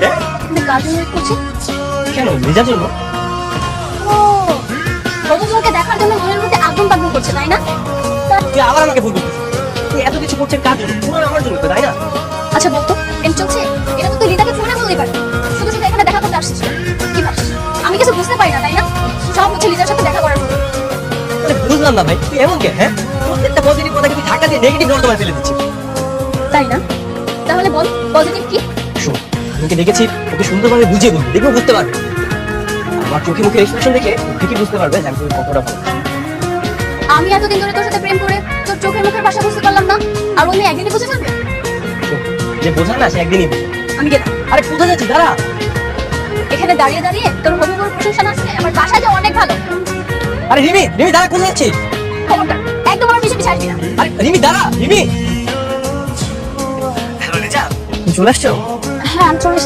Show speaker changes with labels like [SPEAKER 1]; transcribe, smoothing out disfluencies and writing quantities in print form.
[SPEAKER 1] এখানে কার জন্য ওয়েট করছি?
[SPEAKER 2] কেন লিজার জন্য?
[SPEAKER 1] ও রজনীকে দেখার জন্য মনের মধ্যে আগুন পাগল করছে তাই না?
[SPEAKER 2] তুই আবার আমাকে ভুল করছিস। তুই এত কিছু করছিস কার জন্য? পুরো আমার জন্য তো, তাই না?
[SPEAKER 1] আচ্ছা বলতো এম চলছে, এটা তো তুই লিজাকে ফোনে বলতেই পারবি। শুধু শুধু এখানে দেখা করতে আসছিস কি ভাবছিস? আমি কিছু বুঝতে পারি না তাই না? সব হচ্ছে লিজার সাথে দেখা করার জন্য।
[SPEAKER 2] আরে বুঝলাম না ভাই, তুই এমন কে? হ্যাঁ, প্রত্যেকটা পজিটিভ কথাকে তুই ধাক্কা দিয়ে নেগেটিভ নোট তোমায় ফেলে দিচ্ছিস।
[SPEAKER 1] তাই না? তাহলে বল পজিটিভ কি?
[SPEAKER 2] শোন, আমি দেখেছি ওকে সুন্দরভাবে বুঝিয়ে বলবি, দেখবে বুঝতে পারবে। আমার চোখে মুখে এক্সপ্রেশন দেখে ও ঠিকই বুঝতে পারবে যে আমি তোকে কতটা ভালোবাসি।
[SPEAKER 1] আমি এতদিন ধরে তোর সাথে প্রেম করে তোর চোখের মুখের ভাষা বুঝতে পারলাম না, আর উনি একদিনই বুঝে যাবে?
[SPEAKER 2] শোন, যে বোঝা না সে একদিনই বোঝে।
[SPEAKER 1] আমি গেলাম।
[SPEAKER 2] আরে কোথায় যাচ্ছিস? দাঁড়া।
[SPEAKER 1] এখানে দাঁড়িয়ে দাঁড়িয়ে তোর হবিবুর প্রশংসা না শুনে আমার বাসায় যাওয়া অনেক ভালো।
[SPEAKER 2] আরে রিমি, রিমি দাঁড়া, কোথায় যাচ্ছিস?
[SPEAKER 1] খবরদার একদম আমার পিছনে পিছনে আসবি না।
[SPEAKER 2] আরে রিমি দাঁড়া, রিমি। হ্যালো লিজা, তুমি চলে আসছো?
[SPEAKER 1] হ্যাঁ আমি চলে এসেছি।